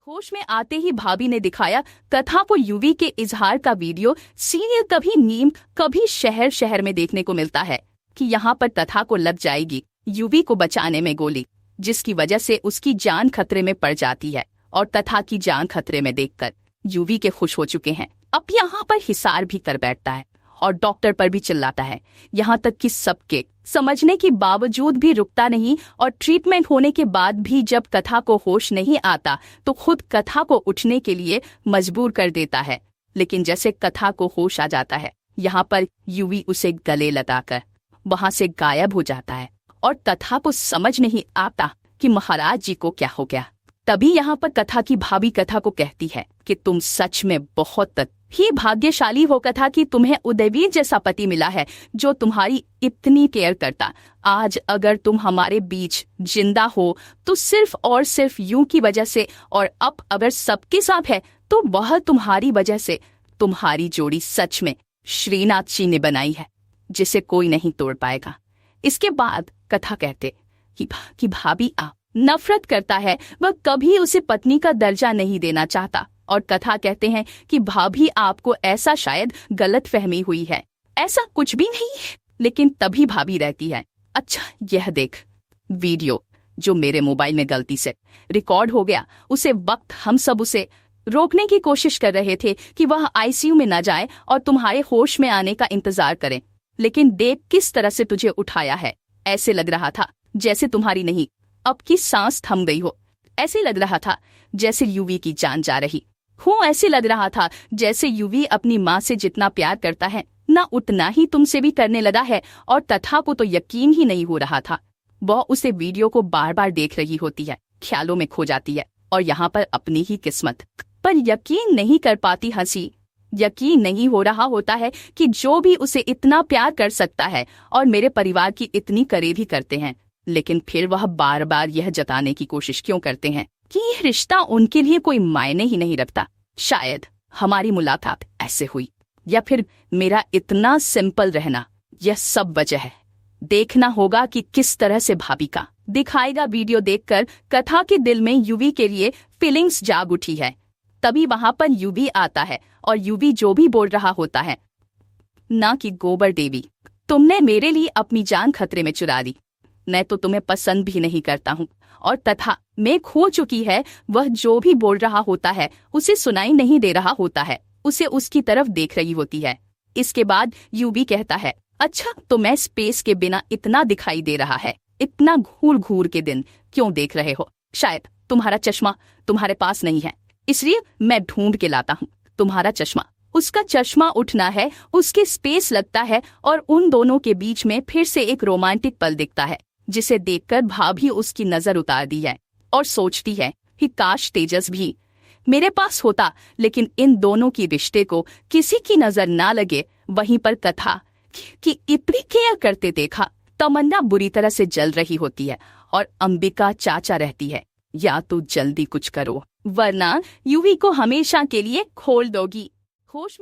होश में आते ही भाभी ने दिखाया कथा को यूवी के इजहार का वीडियो। सीरियल कभी नीम कभी शहर शहर में देखने को मिलता है कि यहाँ पर कथा को लग जाएगी यूवी को बचाने में गोली, जिसकी वजह से उसकी जान खतरे में पड़ जाती है। और कथा की जान खतरे में देखकर यूवी के खुश हो चुके हैं। अब यहाँ पर हिसार भी कर बैठता है और डॉक्टर पर भी चिल्लाता है, यहाँ तक कि सबके समझने के बावजूद भी रुकता नहीं। और ट्रीटमेंट होने के बाद भी जब कथा को होश नहीं आता तो खुद कथा को उठने के लिए मजबूर कर देता है। लेकिन जैसे कथा को होश आ जाता है, यहाँ पर यूवी उसे गले लगाकर वहां से गायब हो जाता है और कथा को समझ नहीं आता कि महाराज जी को क्या हो गया। तभी यहाँ पर कथा की भाभी कथा को कहती है कि तुम सच में बहुत ही भाग्यशाली हो कथा कि तुम्हें उदयवीर जैसा पति मिला है जो तुम्हारी इतनी केयर करता। आज अगर तुम हमारे बीच जिंदा हो तो सिर्फ और सिर्फ यूं की वजह से, और अब अगर सबके साथ है तो वह तुम्हारी वजह से। तुम्हारी जोड़ी सच में श्रीनाथ जी ने बनाई है जिसे कोई नहीं तोड़ पाएगा। इसके बाद कथा कहते कि भाभी आप नफरत करता है, वह कभी उसे पत्नी का दर्जा नहीं देना चाहता। और कथा कहते हैं कि भाभी आपको ऐसा शायद गलत फहमी हुई है, ऐसा कुछ भी नहीं है। लेकिन तभी भाभी रहती है, अच्छा यह देख वीडियो जो मेरे मोबाइल में गलती से रिकॉर्ड हो गया। उसे वक्त हम सब उसे रोकने की कोशिश कर रहे थे कि वह आईसीयू में न जाए और तुम्हारे होश में आने का इंतजार करें। लेकिन देख किस तरह से तुझे उठाया है, ऐसे लग रहा था जैसे तुम्हारी नहीं अब की सांस थम गई हो। ऐसे लग रहा था जैसे यूवी की जान जा रही हो। ऐसे लग रहा था जैसे यूवी अपनी माँ से जितना प्यार करता है ना उतना ही तुमसे भी करने लगा है। और कथा को तो यकीन ही नहीं हो रहा था। वह उसे वीडियो को बार बार देख रही होती है, ख्यालों में खो जाती है और यहाँ पर अपनी ही किस्मत पर यकीन नहीं कर पाती। हंसी यकीन नहीं हो रहा होता है कि जो भी उसे इतना प्यार कर सकता है और मेरे परिवार की इतनी करीबी करते हैं, लेकिन फिर वह बार बार यह जताने की कोशिश क्यों करते हैं कि यह रिश्ता उनके लिए कोई मायने ही नहीं रखता। शायद हमारी मुलाकात ऐसे हुई, या फिर मेरा इतना सिंपल रहना, यह सब वजह है। देखना होगा कि किस तरह से भाभी का दिखाएगा। वीडियो देखकर कथा के दिल में यूवी के लिए फीलिंग्स जाग उठी है। तभी वहां पर यूवी आता है और यूवी जो भी बोल रहा होता है, ना कि गोबर देवी तुमने मेरे लिए अपनी जान खतरे में चुरा दी, मैं तो तुम्हें पसंद भी नहीं करता हूँ। और तथा मैं खो चुकी है। वह जो भी बोल रहा होता है उसे सुनाई नहीं दे रहा होता है, उसे उसकी तरफ देख रही होती है। इसके बाद यूवी कहता है, अच्छा तो मैं स्पेस के बिना इतना दिखाई दे रहा है, इतना घूर घूर के दिन क्यों देख रहे हो? शायद तुम्हारा चश्मा तुम्हारे पास नहीं है, इसलिए मैं ढूंढ के लाता हूँ तुम्हारा चश्मा। उसका चश्मा उठना है, उसके स्पेस लगता है और उन दोनों के बीच में फिर से एक रोमांटिक पल दिखता है, जिसे देखकर भाभी उसकी नजर उतार दी है और सोचती है कि काश तेजस भी मेरे पास होता, लेकिन इन दोनों की रिश्ते को किसी की नजर ना लगे। वहीं पर कथा कि इतनी केयर करते देखा तमन्ना बुरी तरह से जल रही होती है और अंबिका चाचा रहती है, या तो जल्दी कुछ करो वरना यूवी को हमेशा के लिए खोल दोगी। होश में